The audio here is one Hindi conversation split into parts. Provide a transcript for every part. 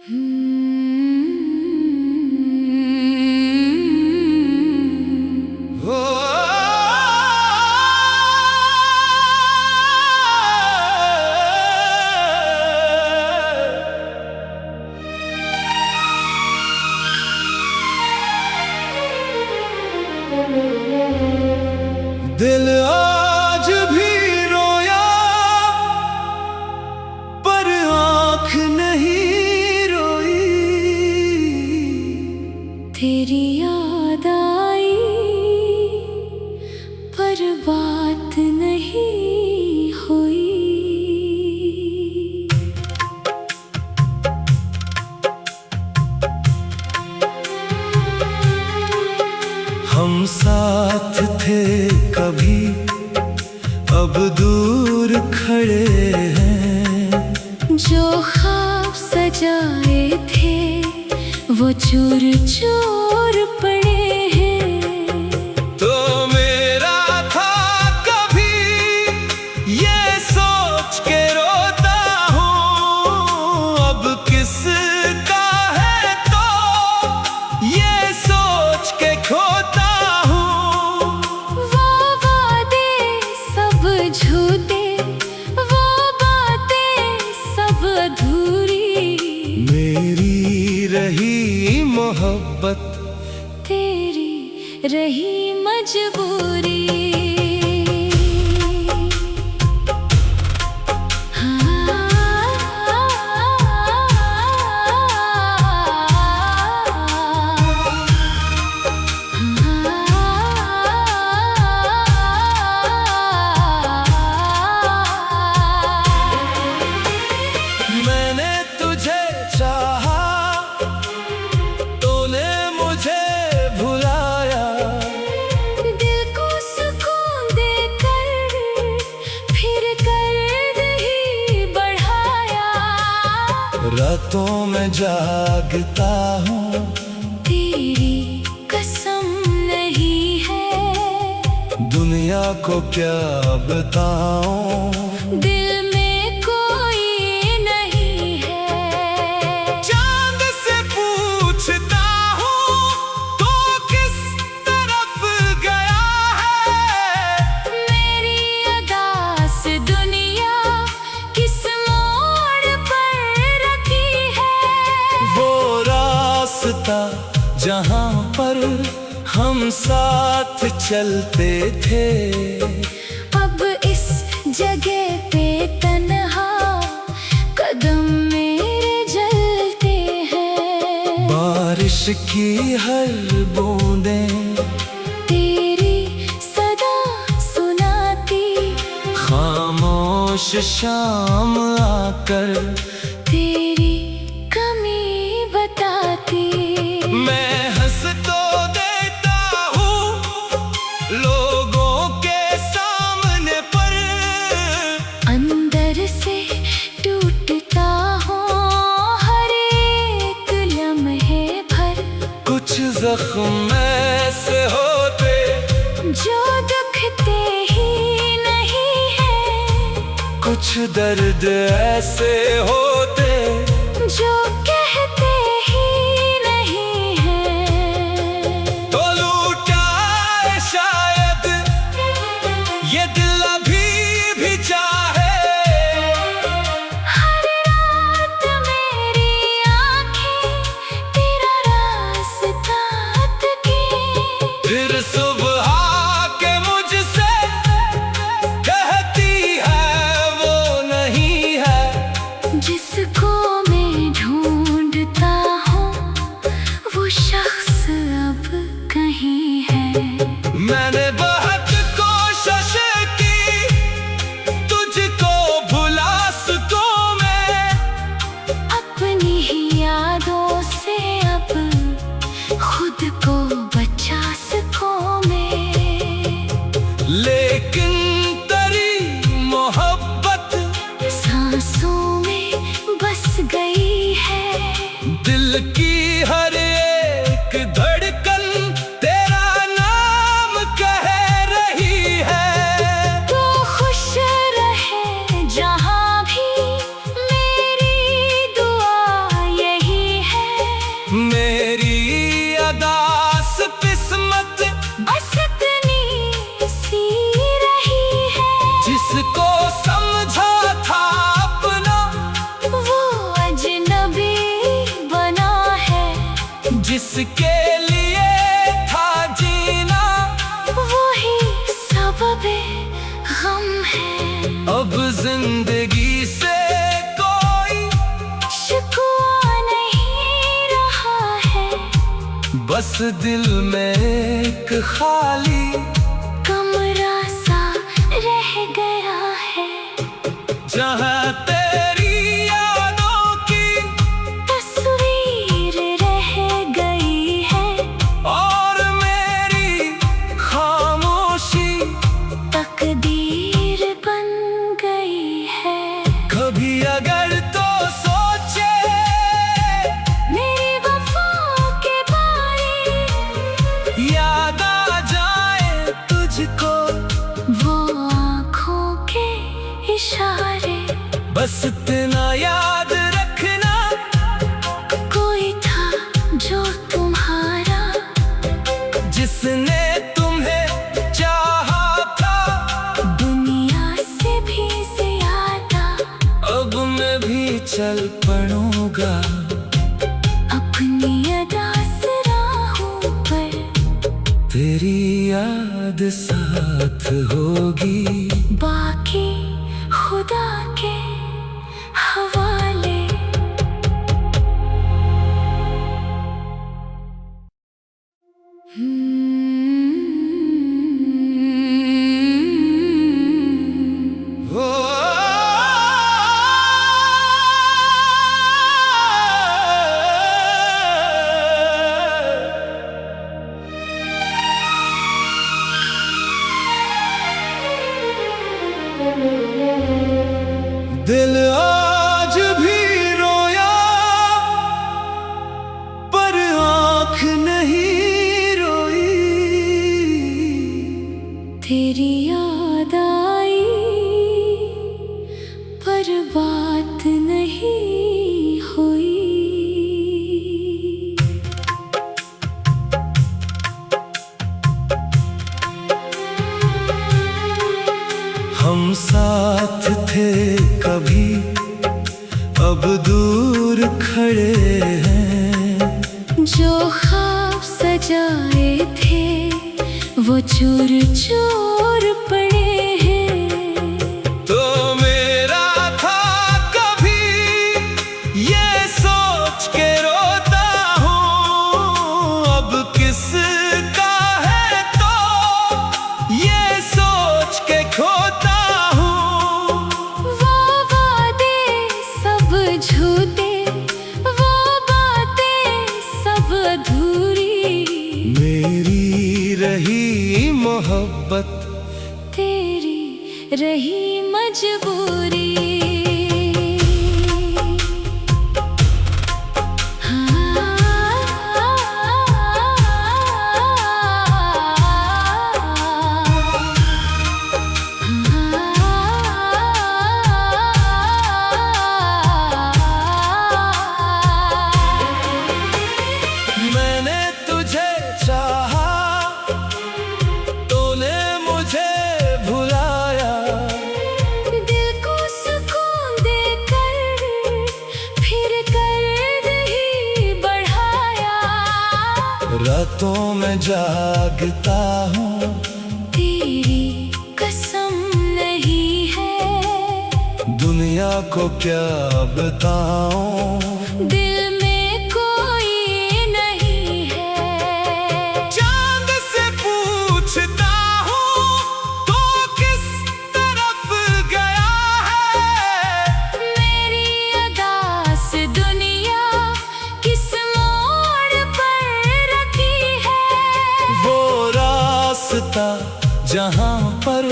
दिल आज भी रोया पर आँख नहीं रोई। तेरी याद आई पर बात नहीं हुई। हम साथ थे कभी, अब दूर खड़े हैं। जो ख्वाब सजाए थे वो चूर चूर पड़े हैं। तो मेरा था कभी ये सोच के रोता हूँ, अब किसका है तो ये सोच के खोता। झूठे वो बातें सब अधूरी। मेरी रही मोहब्बत, तेरी रही मजबूरी। रातों में जागता हूँ, तेरी कसम नहीं है। दुनिया को क्या बताऊँ, दिल में कोई नहीं है। चांद से पूछता हूँ तो किस तरफ गया है। मेरी अदा से दुनिया किस मोड़ पर रखी है। वो रास्ता जहाँ पर हम साथ चलते थे, अब इस जगह पे तन्हा कदम मेरे जलते हैं। बारिश की हर बूंदें तेरी सदा सुनाती, खामोश शाम आकर तेरी कमी बताती। मैं हंस तो देता हूँ लोगों के सामने, पर अंदर से टूटता हूँ हर एक लम्हे भर। कुछ जख्म ऐसे होते जो दुखते ही नहीं है। कुछ दर्द ऐसे होते जो कहते ही नहीं है। तो लूटा है शायद ये दिल अभी भी चाहे। हर रात मेरी आँखें तेरा रास्ता तके। फिर सुबह के मुझसे कहती है वो नहीं है। जिसको मैं ढूंढता हूँ वो शख्स अब कहीं है। मैंने बहुत कोशिश की तुझको भुला सकूं मैं, अपनी ही यादों से अब खुद को बचा सकूं मैं। लेकिन तेरी मोहब्बत सांसों में बस गई है। दिल की हर एक धड़कन तेरा नाम कह रही है। तो खुश रहे जहाँ भी, मेरी दुआ यही जिसके लिए था जीना वही सबबे गम है। अब जिंदगी से कोई शिकवा नहीं रहा है, बस दिल में एक खाली कमरा सा रह गया है। जहाँ तेरी यादों की तस्वीर रह गई है, और मेरी खामोशी तकदीर बन गई है। कभी अगर तो सोचे मेरी वफा के बारे, याद आ जाए तुझको वो आँखों के इशारे। बस इतना याद रखना, कोई था जो तुम्हारा, जिसने तुम्हें चाहा था दुनिया से भी ज्यादा। अब मैं भी चल पड़ूंगा अपनी अदा से राहों पर, तेरी याद साथ होगी बाकी खुदा के हवाले। ओ, दिल आज भी रोया पर आँख नहीं रोई। तेरी याद आई पर बात नहीं हुई। हम साथ थे कभी, अब दूर खड़े हैं। जो ख्वाब सजाए थे वो चूर चूर पड़े हैं। तो मेरा था कभी ये सोच के रोता हूँ, अब किसका है तो ये सोच के खोता हूँ। वो वादे सब झूठे, वो बातें सब अधूरी। मेरी रही मोहब्बत, तेरी रही मजबूरी। मैंने तुझे चाहा, तूने मुझे भुलाया। दिल को सुकून देकर फिर दर्द ही बढ़ाया। रातों में जागता हूँ, तेरी कसम नहीं है, दुनिया को क्या बताऊं। दिल में कोई नहीं है। चांद से पूछता हूँ तो किस तरफ गया है। मेरी अदा से दुनिया किस मोड़ पर रखी है। वो रास्ता जहाँ पर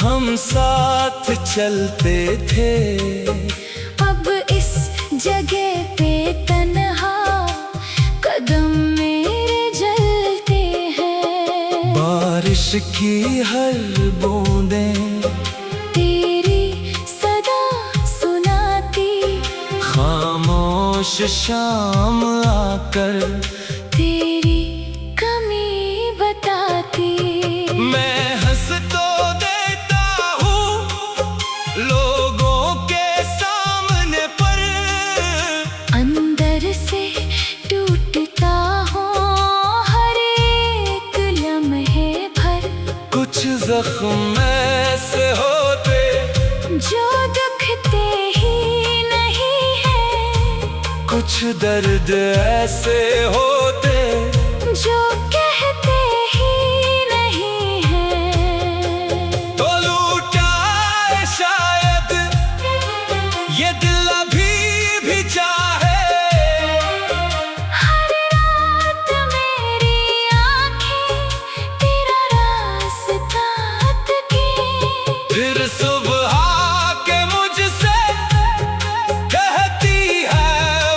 हम साथ चलते थे, अब इस जगह पे तन्हा कदम मेरे जलते हैं। बारिश की हर बूंदें तेरी सदा सुनाती, खामोश शाम आकर तेरी कमी बताती। मैं हंस तो देता हूँ लोगों के सामने, पर अंदर से टूटता जख्म ऐसे होते जो दुखते ही नहीं है, कुछ दर्द ऐसे होते जो कहते ही नहीं है। तो लूटा है शायद ये दिल अभी भी चाहे। हर रात मेरी आंखें तेरा रास्ता तके, फिर सुबह के मुझसे कहती है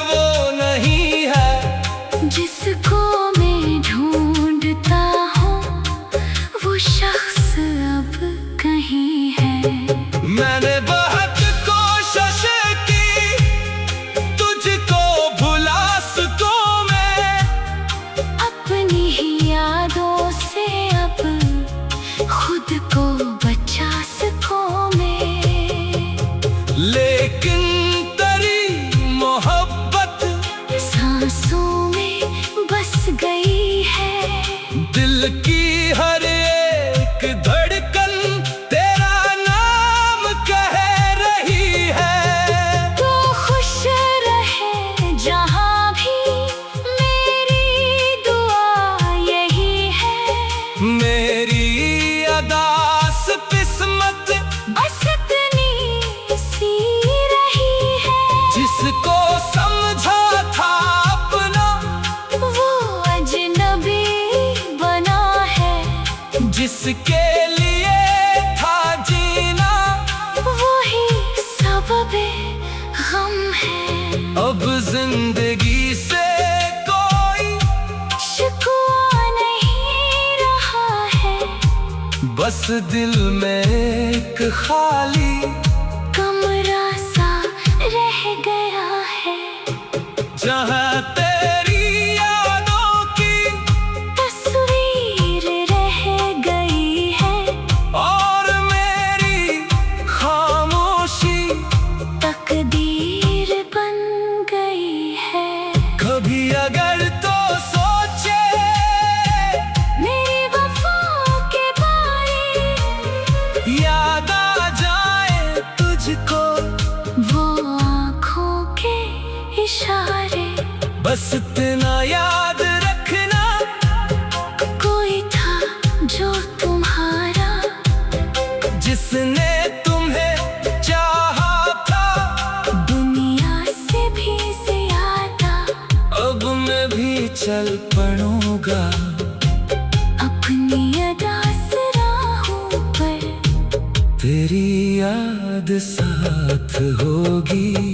वो नहीं है। जिसको मैं ढूंढता हूँ वो शख्स अब कहीं है। मैंने बहुत कोशिश की तुझको भुला सकूं मैं, अपनी ही यादों से अब खुद को बचा सकूं मैं। लेकिन तेरी मोहब्बत सांसों में बस गई है। दिल की हर एक धड़कन तेरा नाम कह रही है। तो खुश रहे जहाँ भी, मेरी दुआ यही है। मेरी अदास किस्मत बस इतनी सी रही है। जिसको समझा था अपना वो अजनबी बना है। जिसके लिए था जीना वही सबबे गम है। अब जिंदगी से कोई शिकवा नहीं रहा है। बस दिल में एक खाली कमरा सा रह गया है। जहाँ तेरी यादों की तस्वीर रह गई है। और मेरी खामोशी तकदीर बन गई है। कभी अगर तो सोचे मेरी वफा के बारे, याद आ जाए तुझको वो आँखों के इशारे। बस इतना याद रखना कोई था जो तुम्हारा, जिसने तुम्हें चाहा था दुनिया से भी ज्यादा। अब मैं भी चल पड़ूंगा अपनी अदास राहों पर तेरी याद साथ होगी।